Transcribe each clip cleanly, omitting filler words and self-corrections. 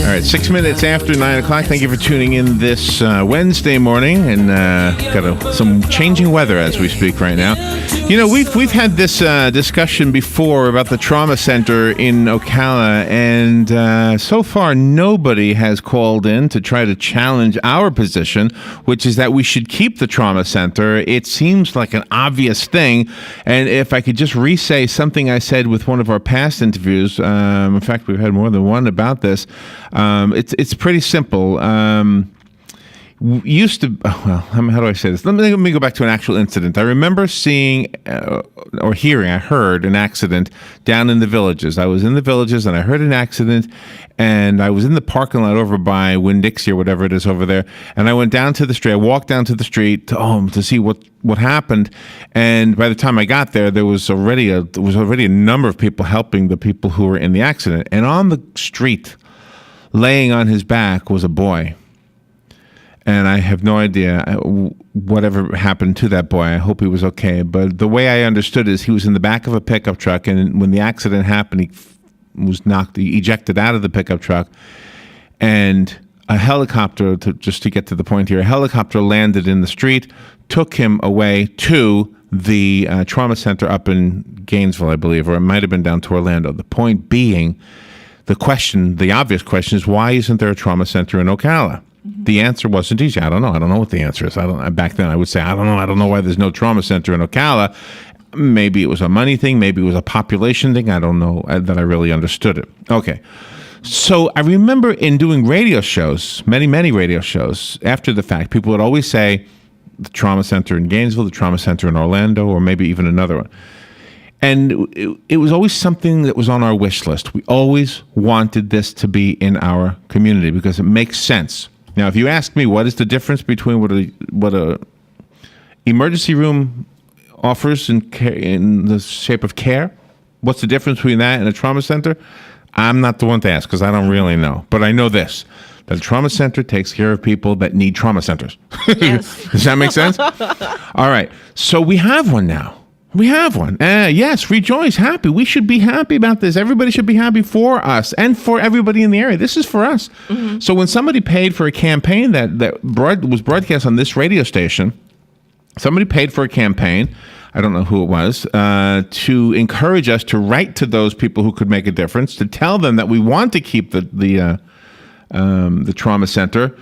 All right, 6 minutes after 9 o'clock. Thank you for tuning in this Wednesday morning, and got some changing weather as we speak right now. You know, we've had this discussion before about the trauma center in Ocala, and so far nobody has called in to try to challenge our position, which is that we should keep the trauma center. It seems like an obvious thing, and if I could just re-say something I said with one of our past interviews, in fact, we've had more than one about this. It's pretty simple. Used to, well, how do I say this? Let me go back to an actual incident. I remember seeing I heard an accident down in the Villages. I was in the Villages and I heard an accident, and I was in the parking lot over by Winn-Dixie or whatever it is over there. And I went down to the street. I walked down to the street to see what happened. And by the time I got there, there was already a number of people helping the people who were in the accident. And on the street, laying on his back, was a boy. And I have no idea whatever happened to that boy. I hope he was okay. But the way I understood is he was in the back of a pickup truck, and when the accident happened, he was ejected out of the pickup truck. And a helicopter, just to get to the point here, a helicopter landed in the street, took him away to the trauma center up in Gainesville, I believe, or it might have been down to Orlando. The point being, the obvious question is, why isn't there a trauma center in Ocala? The answer wasn't easy. I don't know. I don't know what the answer is. Back then I would say, I don't know. I don't know why there's no trauma center in Ocala. Maybe it was a money thing. Maybe it was a population thing. I don't know that I really understood it. Okay. So I remember in doing radio shows, many radio shows, after the fact, people would always say the trauma center in Gainesville, the trauma center in Orlando, or maybe even another one. And it was always something that was on our wish list. We always wanted this to be in our community because it makes sense. Now, if you ask me what is the difference between what a emergency room offers in the shape of care, what's the difference between that and a trauma center? I'm not the one to ask because I don't really know. But I know this, that a trauma center takes care of people that need trauma centers. Yes. Does that make sense? All right. So we have one now. We have one. Yes, rejoice, happy. We should be happy about this. Everybody should be happy for us and for everybody in the area. This is for us. Mm-hmm. So when somebody paid for a campaign that was broadcast on this radio station, somebody paid for a campaign, I don't know who it was, to encourage us to write to those people who could make a difference, to tell them that we want to keep the trauma center.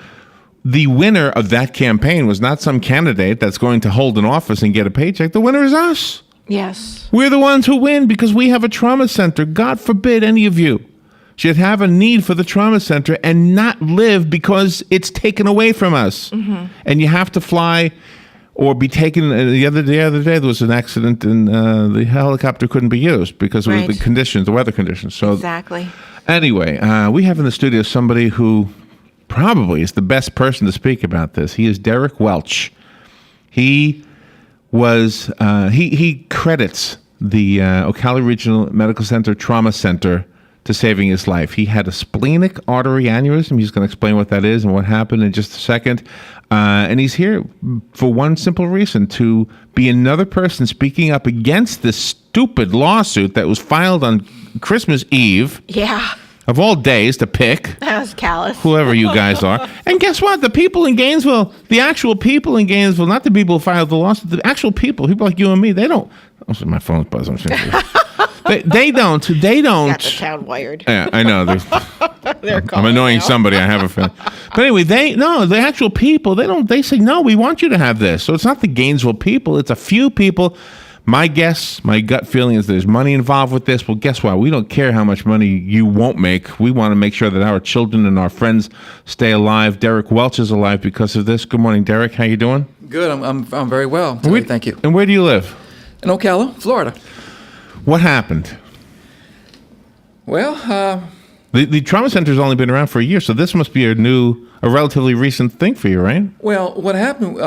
The winner of that campaign was not some candidate that's going to hold an office and get a paycheck. The winner is us. Yes. We're the ones who win because we have a trauma center. God forbid any of you should have a need for the trauma center and not live because it's taken away from us. Mm-hmm. And you have to fly or be taken. The other day there was an accident and the helicopter couldn't be used because of the conditions, the weather conditions. So exactly. Anyway, we have in the studio somebody who probably is the best person to speak about this. He is Dereck Welch. He was he credits the Ocala Regional Medical Center Trauma Center to saving his life. He had a splenic artery aneurysm. He's going to explain what that is and what happened in just a second. And he's here for one simple reason, to be another person speaking up against this stupid lawsuit that was filed on Christmas Eve. Yeah. Of all days to pick. That was callous. Whoever you guys are. And guess what? The people in Gainesville, the actual people in Gainesville, not the people who filed the lawsuit, the actual people like you and me, they don't. Oh, so my phone's buzzing. They don't. Got the town wired. Yeah, I know. I'm annoying somebody, I have a feeling. But anyway, the actual people, they say, no, we want you to have this. So it's not the Gainesville people, it's a few people. My gut feeling is there's money involved with this. Well, guess what? We don't care how much money you won't make. We want to make sure that our children and our friends stay alive. Dereck Welch is alive because of this. Good morning, Dereck. How you doing? Good. I'm very well. Thank you. And where do you live? In Ocala, Florida. What happened? Well, the trauma center's only been around for a year, so this must be a relatively recent thing for you, right? Well, what happened,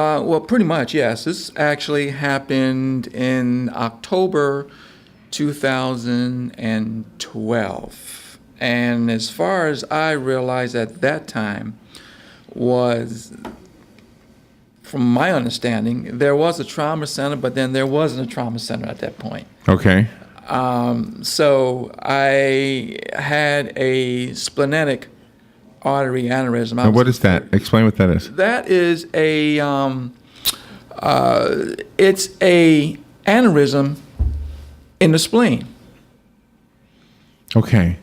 pretty much, yes. This actually happened in October 2012. And as far as I realized at that time was, from my understanding, there was a trauma center, but then there wasn't a trauma center at that point. Okay. So I had a splenic artery aneurysm. Now, what is that? Explain what that is. That is it's a aneurysm in the spleen. Okay.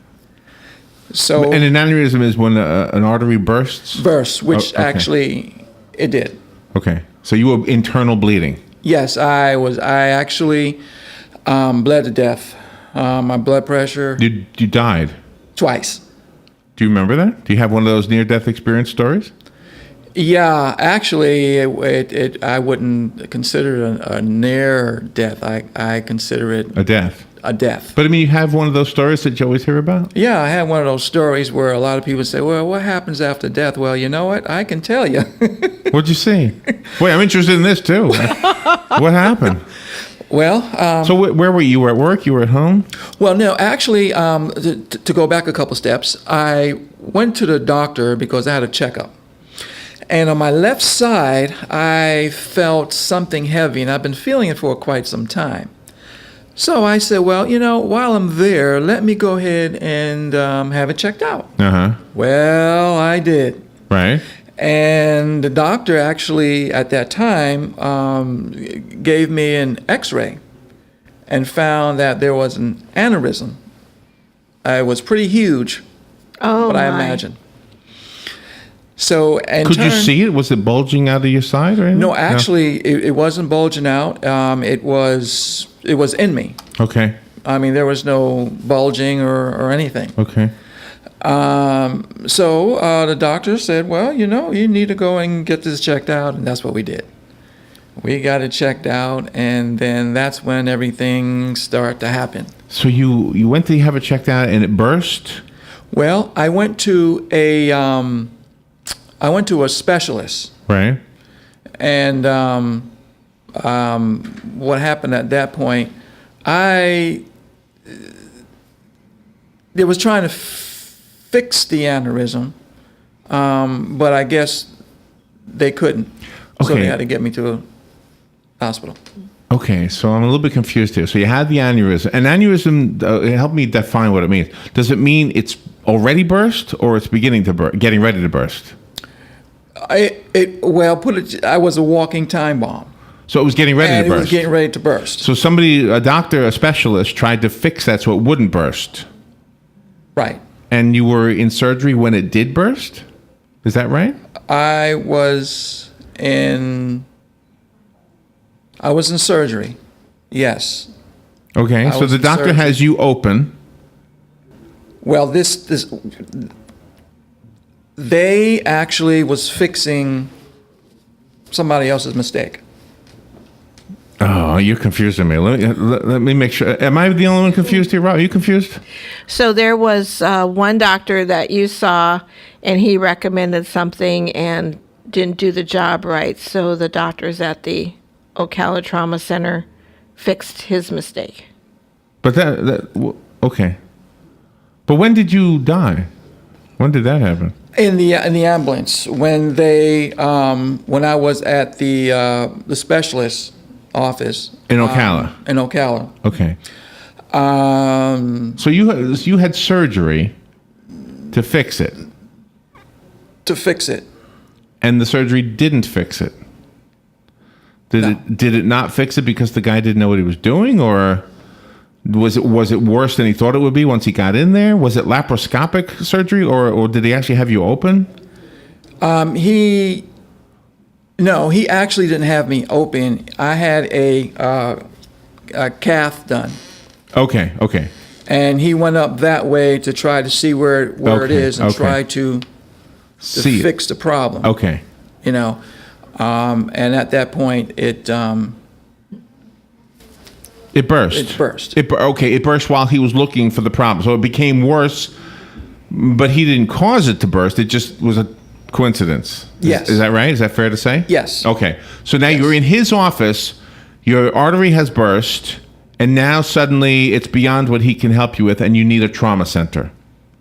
So And an aneurysm is when an artery bursts? which okay. actually it did. Okay. So you were internal bleeding. Yes, I actually bled to death. My blood pressure You died. twice. Do you remember that? Do you have one of those near-death experience stories? Yeah, actually, I wouldn't consider it a near death. I consider it A death. a death. But I mean, you have one of those stories that you always hear about? Yeah, I had one of those stories where a lot of people say, "Well, what happens after death?" Well, you know what? I can tell you. What'd you see? Wait, I'm interested in this too. What happened? Well, So where were you? You were at work? You were at home? well, no, actually, to go back a couple steps, I went to the doctor because I had a checkup. And on my left side, I felt something heavy, and I've been feeling it for quite some time. So I said, well, while I'm there, let me go ahead and have it checked out. Uh-huh. Well, I did. Right. And the doctor actually, at that time, gave me an x-ray and found that there was an aneurysm. It was pretty huge, Oh, what I my. imagine. So, in Could you turn- see it? Was it bulging out of your side or anything? No, actually, it wasn't bulging out. It was in me. Okay. I mean, there was no bulging or anything. Okay. So the doctor said, well, you need to go and get this checked out, and that's what we did. We got it checked out, and then that's when everything started to happen. So you went to have it checked out and it burst? Well, I went to a specialist, Right. and what happened at that point, they was trying to fix the aneurysm, but I guess they couldn't. So Okay. they had to get me to a hospital. Okay, so I'm a little bit confused here. So you had the aneurysm. An aneurysm, help me define what it means. Does it mean it's already burst or it's beginning to burst, getting ready to burst? I was a walking time bomb. So it was getting ready And to it was burst. getting ready to burst. So a doctor, a specialist, tried to fix that so it wouldn't burst. Right. And you were in surgery when it did burst? Is that right? I was in surgery. Yes. Okay, I so was the in doctor surgery. has you open. Well, they actually was fixing somebody else's mistake. Oh, you're confusing me. Let me make sure. Am I the only one confused here, Rob? Are you confused? So there was one doctor that you saw, and he recommended something and didn't do the job right. So the doctors at the Ocala Trauma Center fixed his mistake. But okay. But when did you die? When did that happen? In the ambulance when I was at the specialist office In Ocala. in Ocala. Okay. So you had surgery to fix it, To fix it. and the surgery didn't fix it. Did it not fix it because the guy didn't know what he was doing, or was it worse than he thought it would be once he got in there? Was it laparoscopic surgery, or did he actually have you open? He actually didn't have me open. I had a cath done, Okay. and he went up that way to try to see where it Okay, is and okay. try to See it. fix the problem. Okay. And at that point, it burst. It burst. It burst while he was looking for the problem. So it became worse, but he didn't cause it to burst. It just was a coincidence. Yes. Is that right? Is that fair to say? Yes. Okay. So now you're in his office, your artery has burst, and now suddenly it's beyond what he can help you with, and you need a trauma center.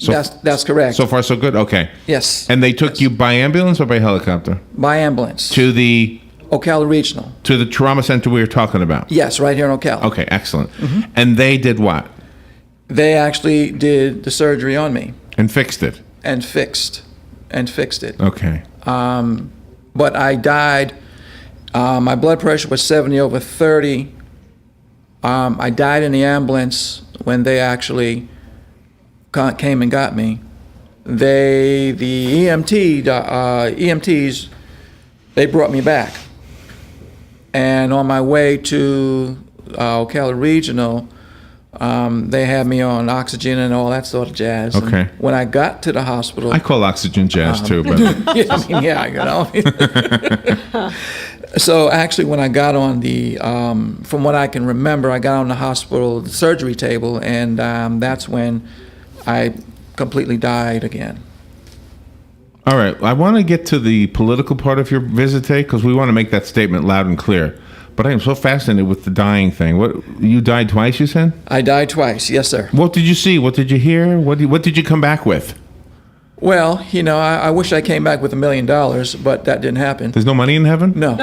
So that's correct. So far, so good? Okay. Yes. And they took you by ambulance or by helicopter? By ambulance. To the Ocala Regional. trauma center we were talking about? Yes, right here in Ocala. Okay, excellent. And they did what? They actually did the surgery on me And fixed it? and fixed and fixed it. Okay. But I died. My blood pressure was 70/30. I died in the ambulance when they actually came and got me. The EMTs, they brought me back. And on my way to Ocala Regional, they had me on oxygen and all that sort of jazz. Okay. And when I got to the hospital, I call oxygen jazz too, but yeah, I mean, yeah, you know. So actually, when I got on the, from what I can remember, I got on the hospital surgery table, and that's when I completely died again. all right. I want to get to the political part of your visit today because we want to make that statement loud and clear. But I am so fascinated with the dying thing. What, you died twice, you said? I died twice, yes, sir. What did you see? What did you hear? What did you come back with? Well, you know, I wish I came back with $1 million, but that didn't happen. There's no money in heaven? No.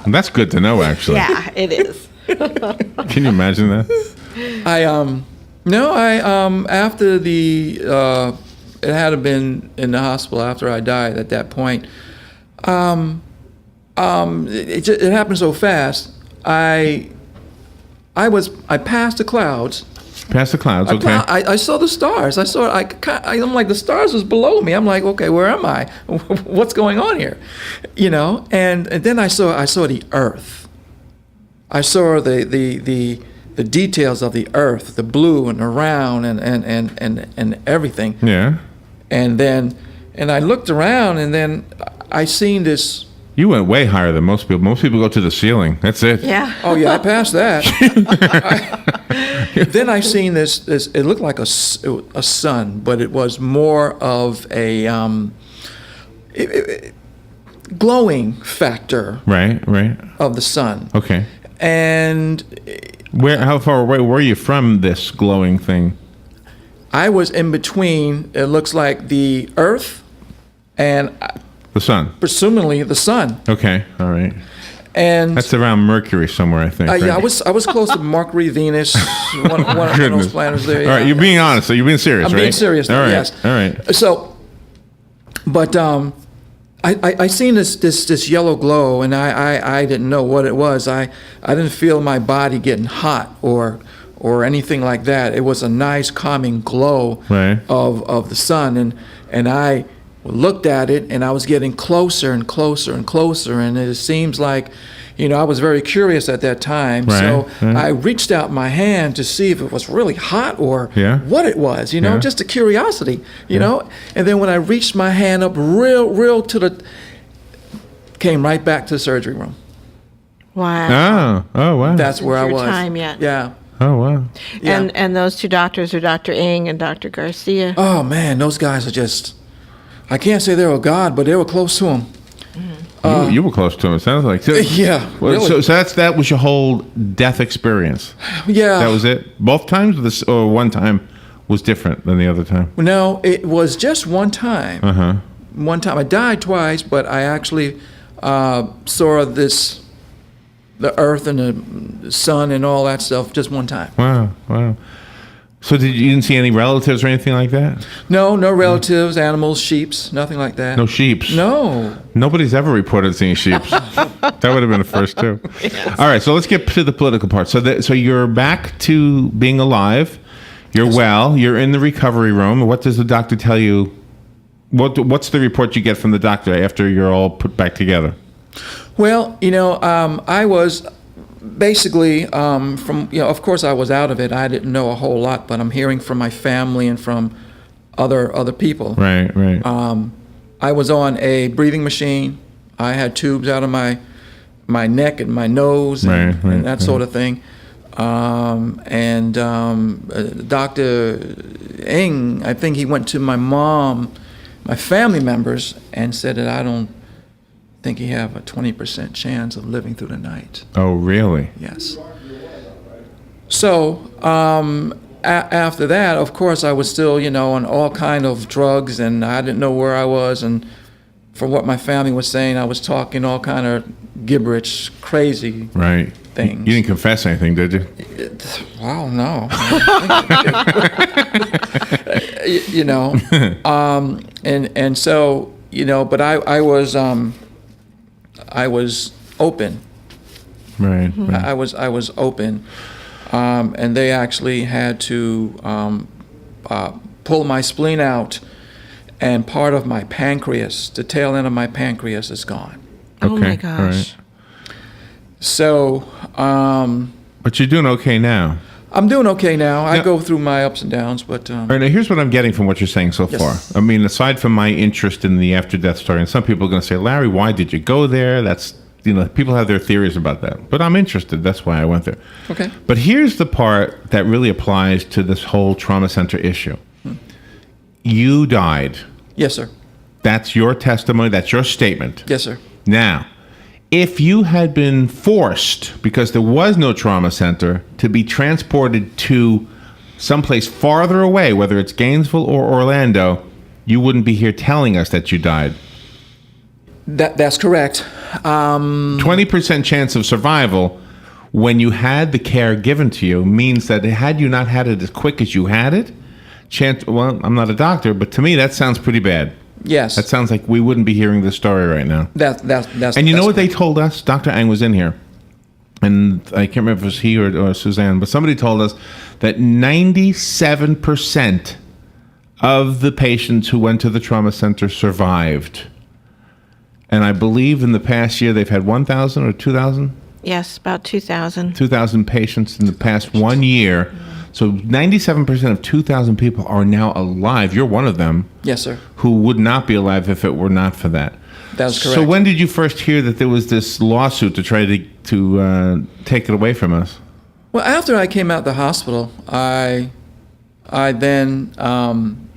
That's good to know, actually. Yeah, it is. Can you imagine that? After the, it had been in the hospital after I died at that point. It happened so fast. I passed the clouds. Past the clouds, okay. I saw the stars. I'm like, the stars was below me. I'm like, okay, where am I? What's going on here? You know, and then I saw the earth. I saw the details of the earth, the blue and the round and everything. Yeah. And I looked around, and then I seen this. You went way higher than most people. Most people go to the ceiling. That's it. Yeah. Oh yeah, I passed that. Then I seen this. It looked like a sun, but it was more of a glowing factor Right. of the sun. Okay. And How far away were you from this glowing thing? I was in between. It looks like the Earth and The sun. presumably the sun. Okay. All right. And That's around Mercury somewhere, I think. yeah, right? I was close to Mercury, Venus, one of those Goodness. planets there. All yeah. right, you're being honest. So you're being serious, I'm right? being serious. All right. Yes. All right. So, but I seen this yellow glow, and I didn't know what it was. I didn't feel my body getting hot or anything like that. It was a nice calming glow Right. of the sun, and I looked at it, and I was getting closer and closer and closer, and it seems like, you know, I was very curious at that time. Right, So right. I reached out my hand to see if it was really hot or Yeah. what it was, you know, Yeah. just a curiosity, you know. And then when I reached my hand up real to came right back to the surgery room. Wow. Oh, wow. That's where I your was. time yet. Yeah. Oh, wow. Yeah. And those two doctors are Dr. Ng and Dr. Garcia. Oh man, those guys are just, I can't say they were God, but they were close to him. You were close to him, it sounds like. So, Yeah, well, really. so that was your whole death experience. Yeah. That was it? Both times? Or one time was different than the other time? No, it was just one time. Uh-huh. One time. I died twice, but I actually saw the earth and the sun and all that stuff just one time. Wow. So you didn't see any relatives or anything like that? No relatives, animals, sheeps, nothing like that. No sheeps? No. Nobody's ever reported seeing sheeps. That would have been a first, too. All right, so let's get to the political part. So you're back to being alive. You're well. You're in the recovery room. What does the doctor tell you? What's the report you get from the doctor after you're all put back together? Well, you know, I was basically from, you know, of course I was out of it. I didn't know a whole lot, but I'm hearing from my family and from other people. Right. I was on a breathing machine. I had tubes out of my neck and my nose and that sort of thing. Dr. Ng, I think he went to my mom, my family members, and said that I don't think he have a 20% chance of living through the night. Oh, really? Yes. So after that, of course, I was still, you know, on all kind of drugs, and I didn't know where I was. And from what my family was saying, I was talking all kind of gibberish, crazy Right. things. You didn't confess anything, did you? Well, no. you know, and so, you know, but I was open. Right. right. I was open, and they actually had to pull my spleen out, and part of my pancreas, the tail end of my pancreas, is gone. Oh my Okay, all gosh. right. So But you're doing okay now. I'm doing okay now. I Yeah. go through my ups and downs, but All right, now here's what I'm getting from what you're saying so Yes. far. I mean, aside from my interest in the after-death story, and some people are going to say, Larry, why did you go there? That's, you know, people have their theories about that. But I'm interested. That's why I went there. okay. But here's the part that really applies to this whole trauma center issue. You died. Yes, sir. That's your testimony. That's your statement. Yes, sir. Now, if you had been forced, because there was no trauma center, to be transported to someplace farther away, whether it's Gainesville or Orlando, you wouldn't be here telling us that you died. That's correct. 20% chance of survival when you had the care given to you means that had you not had it as quick as you had it, well, I'm not a doctor, but to me that sounds pretty bad. Yes. That sounds like we wouldn't be hearing this story right now. That's And you know that's what they told us? Dr. Ang was in here, and I can't remember if it was he or Suzanne, but somebody told us that 97% of the patients who went to the trauma center survived. And I believe in the past year they've had 1,000 or 2,000? Yes, about 2,000. 2,000 patients in the past 1 year. So 97% of 2,000 people are now alive. You're one of them. Yes, sir. Who would not be alive if it were not for that. That's correct. So when did you first hear that there was this lawsuit to try to take it away from us? Well, after I came out of the hospital, I then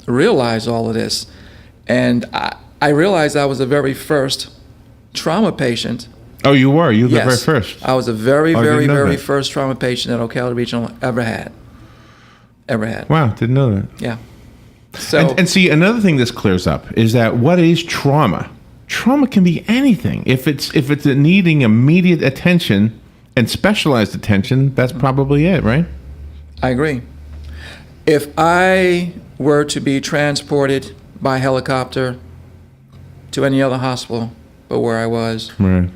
realized all of this, and I realized I was the very first trauma patient. Oh, you were? You were Yes, the very first? I was the very, Oh, I didn't very, know very that. first trauma patient that Ocala Regional ever had. Ever had. Wow, didn't know that. Yeah. So And see, another thing this clears up is that what is trauma? Trauma can be anything. If it's needing immediate attention and specialized attention, that's probably it, right? I agree. If I were to be transported by helicopter to any other hospital but where I was, Right.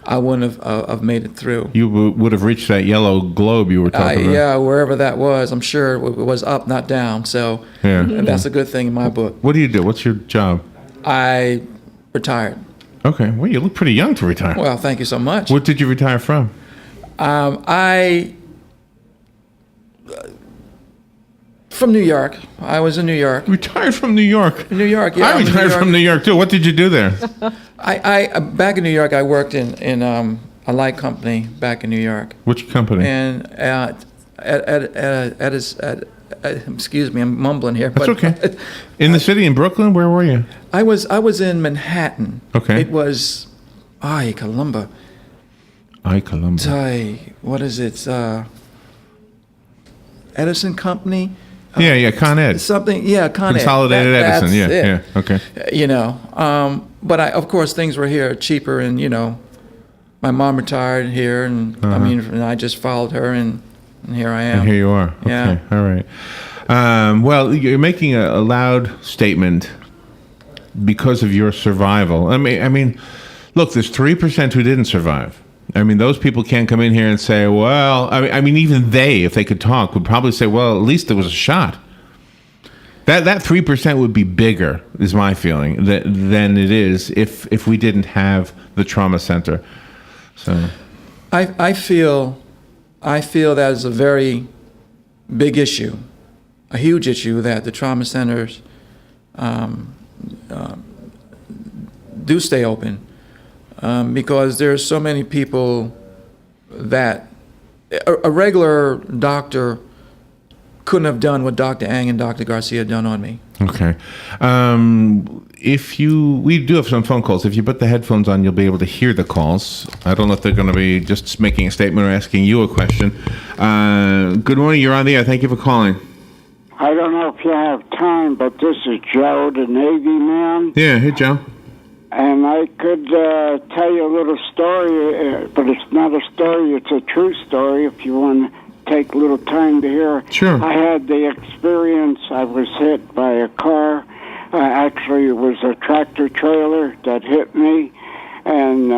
I wouldn't have made it through. You would have reached that yellow globe you were talking about. Yeah, wherever that was, I'm sure it was up, not down. So Yeah. and that's a good thing in my book. What do you do? What's your job? I retired. Okay. Well, you look pretty young to retire. Well, thank you so much. What did you retire from? From New York. I was in New York. Retired from New York. New York, yeah. I I'm in retired from New York too. What did you do there? I back in New York. I worked in a light company back in New York, Which company? and excuse me, I'm mumbling here. That's but okay. In the city, in Brooklyn? Where were you? I was in Manhattan. Okay. It was, Columba. Columbus. What is it? Edison Company. Yeah, Con Ed. Something. Yeah, Con Ed. Consolidated Edison. That's it. Yeah. Okay. You know, but of course things were here cheaper, and you know, my mom retired here, and I mean, and I just followed her, and here I am. And here you are. Okay. Yeah. All right. Well, you're making a loud statement because of your survival. I mean, look, there's 3% who didn't survive. I mean, those people can't come in here and say, well, I mean, even they, if they could talk, would probably say, well, at least there was a shot. That 3% would be bigger, is my feeling, than it is if we didn't have the trauma center. So, I feel that is a very big issue, a huge issue that the trauma centers do stay open. Because there's so many people that a regular doctor couldn't have done what Dr. Ang and Dr. Garcia done on me. okay. We do have some phone calls. If you put the headphones on, you'll be able to hear the calls. I don't know if they're going to be just making a statement or asking you a question. Good morning. You're on the air. Thank you for calling. I don't know if you have time, but this is Joe, the Navy man. Yeah. Hey, Joe. And I could tell you a little story, but it's not a story, it's a true story if you want to take a little time to hear. Sure. I had the experience. I was hit by a car. Actually, it was a tractor trailer that hit me, and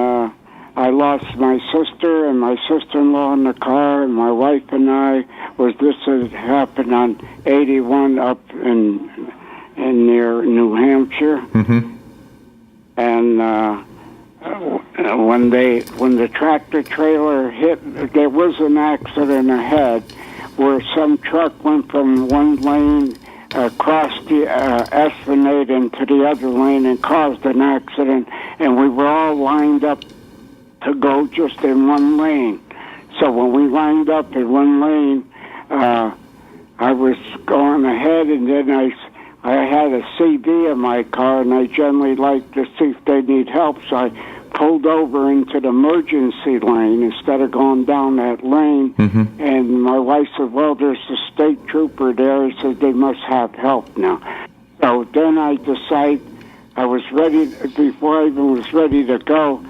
I lost my sister and my sister-in-law in the car, and my wife and I this had happened on 81 up in near New Hampshire. Mm-hmm. And when the tractor trailer hit, there was an accident ahead where some truck went from one lane across the esplanade into the other lane and caused an accident, and we were all lined up to go just in one lane. So when we lined up in one lane, I was going ahead, and then I had a CD in my car, and I generally like to see if they need help, so I pulled over into the emergency lane instead of going down that lane. Mm-hmm. And my wife said, well, there's a state trooper there. He said, they must have help now. So then I decided I was ready. Before I even was ready to go,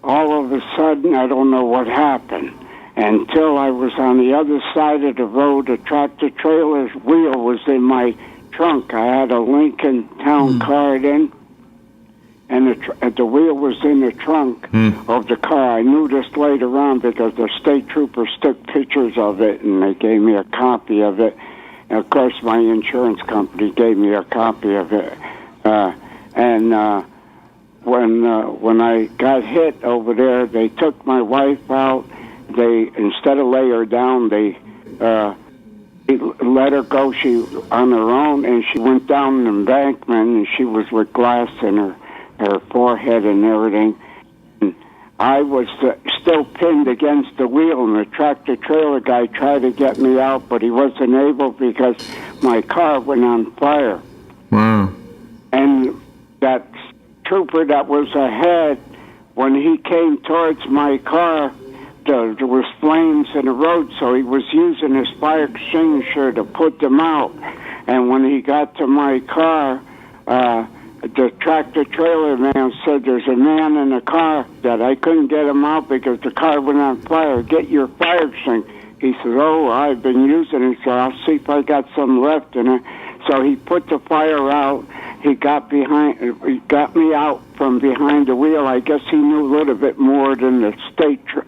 all of a sudden, I don't know what happened. Until I was on the other side of the road, a tractor trailer's wheel was in my trunk. I had a Lincoln Town car then, and the wheel was in the trunk of the car. I knew this later on because the state troopers took pictures of it, and they gave me a copy of it. And of course, my insurance company gave me a copy of it. When I got hit over there, they took my wife out. They, instead of lay her down, they let her go. She on her own, and she went down an embankment, and she was with glass in her forehead and everything. And I was still pinned against the wheel, and the tractor trailer guy tried to get me out, but he wasn't able because my car went on fire. Wow. And that trooper that was ahead, when he came towards my car, there was flames in the road, so he was using his fire extinguisher to put them out. And when he got to my car, the tractor trailer man said, there's a man in the car that I couldn't get him out because the car went on fire. Get your fire extinguisher. He said, oh, I've been using it, so I'll see if I got some left in it. So he put the fire out. He got me out from behind the wheel. I guess he knew a little bit more than the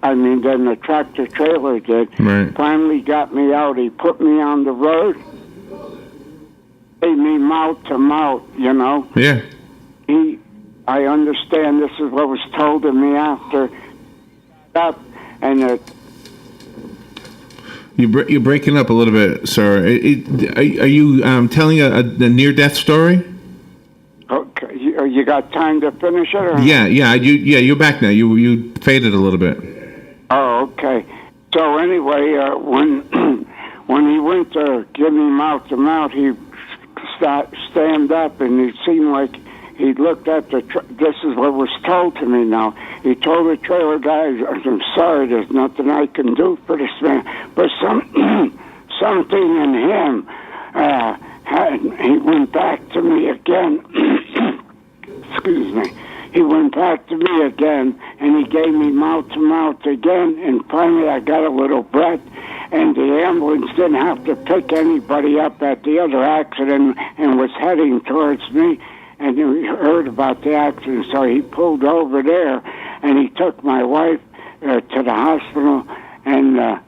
than the tractor trailer did. Right. Finally got me out. He put me on the road. Made me mouth to mouth, you know. Yeah. I understand this is what was told to me after up, and You're breaking up a little bit, sir. Are you telling a near-death story? okay, you got time to finish it? Or? Yeah. You're back now. You faded a little bit. Oh, okay. So anyway, when he went to give me mouth to mouth, he stand up, and it seemed like he looked at this is what was told to me now. He told the trailer guy, I'm sorry, there's nothing I can do for this man. But something in him, he went back to me again. Excuse me. He went back to me again, and he gave me mouth to mouth again, and finally I got a little breath, and the ambulance didn't have to pick anybody up at the other accident and was heading towards me. And he heard about the accident, so he pulled over there, and he took my wife to the hospital. And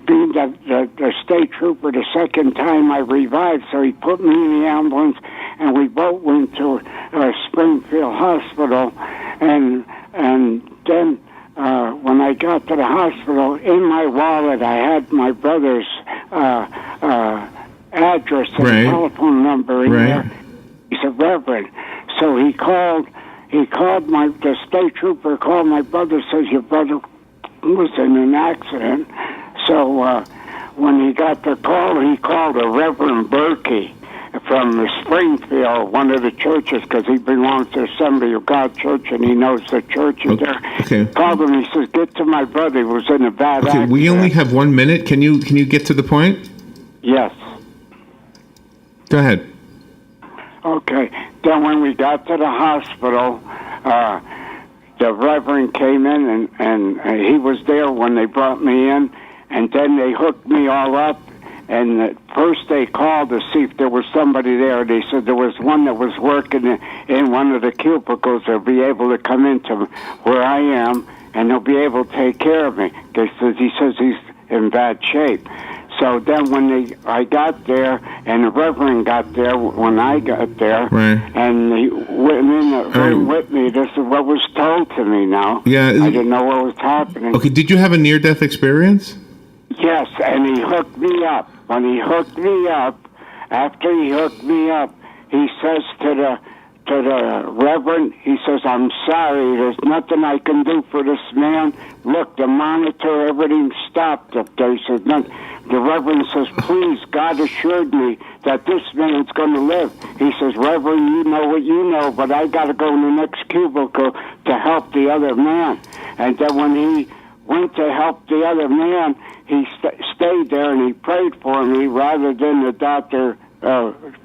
being the state trooper, the second time I revived, so he put me in the ambulance, and we both went to Springfield Hospital. And then when I got to the hospital, in my wallet I had my brother's address and telephone number in there. He's a reverend. So the state trooper called my brother, says your brother was in an accident. So when he got the call, he called a Reverend Berkey from Springfield, one of the churches, because he belongs to Assembly of God Church, and he knows the churches there. Okay. Called him, he says, get to my brother, he was in a bad accident. We only have 1 minute. Can you get to the point? Yes. Go ahead. Okay. Then when we got to the hospital, the Reverend came in, and he was there when they brought me in, and then they hooked me all up. And first they called to see if there was somebody there. They said there was one that was working in one of the cubicles. They'll be able to come into where I am, and they'll be able to take care of me. He says he's in bad shape. So then when I got there, and the Reverend got there when I got there, right. and he went in the room with me, this is what was told to me now. Yeah. I didn't know what was happening. Okay, did you have a near-death experience? Yes, and he hooked me up. When he hooked me up, after he hooked me up, he says to the Reverend, he says, "I'm sorry, there's nothing I can do for this man. Look, the monitor, everything stopped up there." He says, "No." The Reverend says, "Please, God assured me that this man's going to live." He says, "Reverend, you know what you know, but I got to go in the next cubicle to help the other man." And then when he went to help the other man, he stayed there and he prayed for me rather than the doctor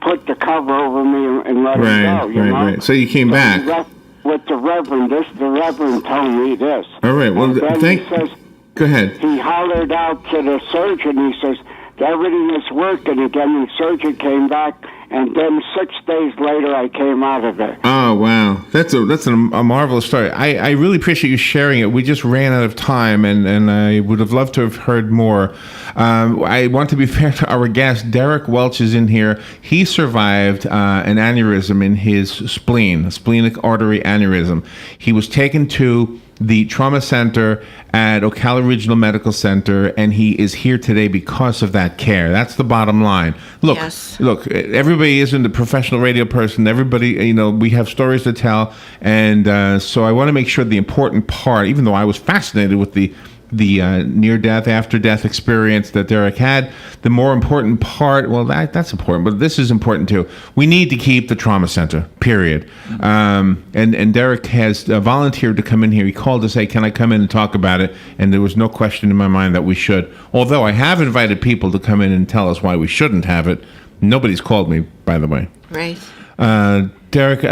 put the cover over me and let him go. You know? Right. So you came back. With the Reverend, the Reverend told me this. All right. Well, he says, go ahead. He hollered out to the surgeon. He says, "Everything is working again." And the surgeon came back, and then 6 days later, I came out of it. Oh, wow. That's a marvelous story. I really appreciate you sharing it. We just ran out of time, and I would have loved to have heard more. I want to be fair to our guest. Dereck Welch is in here. He survived an aneurysm in his spleen, a splenic artery aneurysm. He was taken to the trauma center at Ocala Regional Medical Center, and he is here today because of that care. That's the bottom line. Look, Yes. Look, everybody isn't a professional radio person. Everybody, we have stories to tell, and so I want to make sure the important part, even though I was fascinated with the near-death, after-death experience that Dereck had, the more important part, well, that's important, but this is important too. We need to keep the trauma center, period. And Dereck has volunteered to come in here. He called to say, "Can I come in and talk about it?" And there was no question in my mind that we should. Although I have invited people to come in and tell us why we shouldn't have it. Nobody's called me, by the way. Right. Dereck,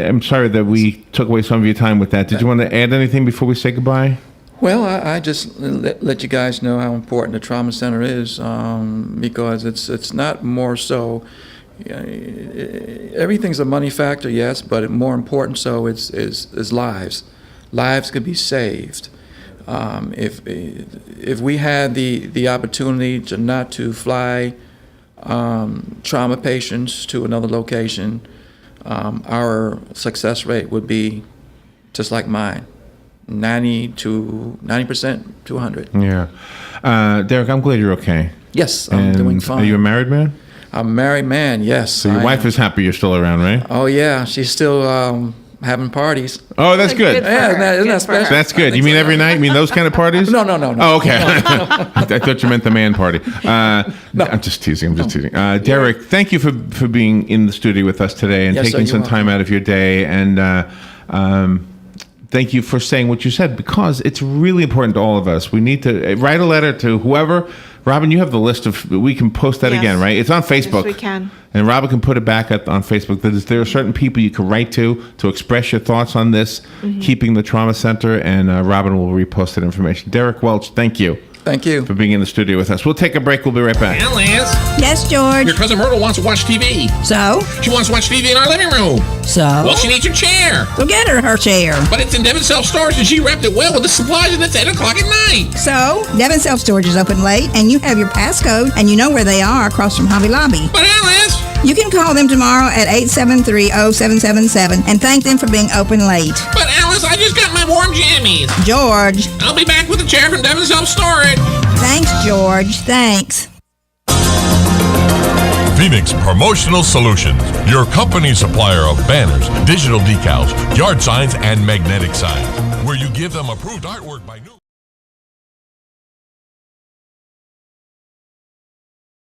I'm sorry that we took away some of your time with that. Did you want to add anything before we say goodbye? Well, I just let you guys know how important the trauma center is, because it's not more so. Everything's a money factor, yes, but more important so is lives. Lives could be saved. If we had the opportunity not to fly trauma patients to another location, our success rate would be just like mine. 90% to 100. Yeah. Dereck, I'm glad you're okay. Yes, I'm doing fine. Are you a married man? I'm a married man, yes. So your wife is happy you're still around, right? Oh, yeah. She's still having parties. Oh, that's good. Yeah, isn't that special? That's good. You mean every night? You mean those kind of parties? No. Oh, okay. I thought you meant the man party. No. I'm just teasing. Dereck, thank you for being in the studio with us today and taking some time out of your day. And thank you for saying what you said, because it's really important to all of us. We need to write a letter to whoever. Robin, you have the list of. We can post that again, right? It's on Facebook. Yes, we can. And Robin can put it back on Facebook. There are certain people you can write to express your thoughts on this, keeping the trauma center, and Robin will repost that information. Dereck Welch, thank you. Thank you for being in the studio with us. We'll take a break. We'll be right back. Hey, Liz. Yes, George. Your cousin Myrtle wants to watch TV. So? She wants to watch TV in our living room. So? Well, she needs a chair. Go get her chair. But it's in Devon Self Storage, and she wrapped it well with the supplies, and it's 8 o'clock at night. So? Devon Self Storage is open late, and you have your passcode, and you know where they are across from Hobby Lobby. But Alice! You can call them tomorrow at 873-0777 and thank them for being open late. But Alice, I just got my warm jammies. George. I'll be back with a chair from Devon Self Storage. Thanks, George. Thanks. Phoenix Promotional Solutions, your company supplier of banners, digital decals, yard signs, and magnetic signs, where you give them approved artwork by new...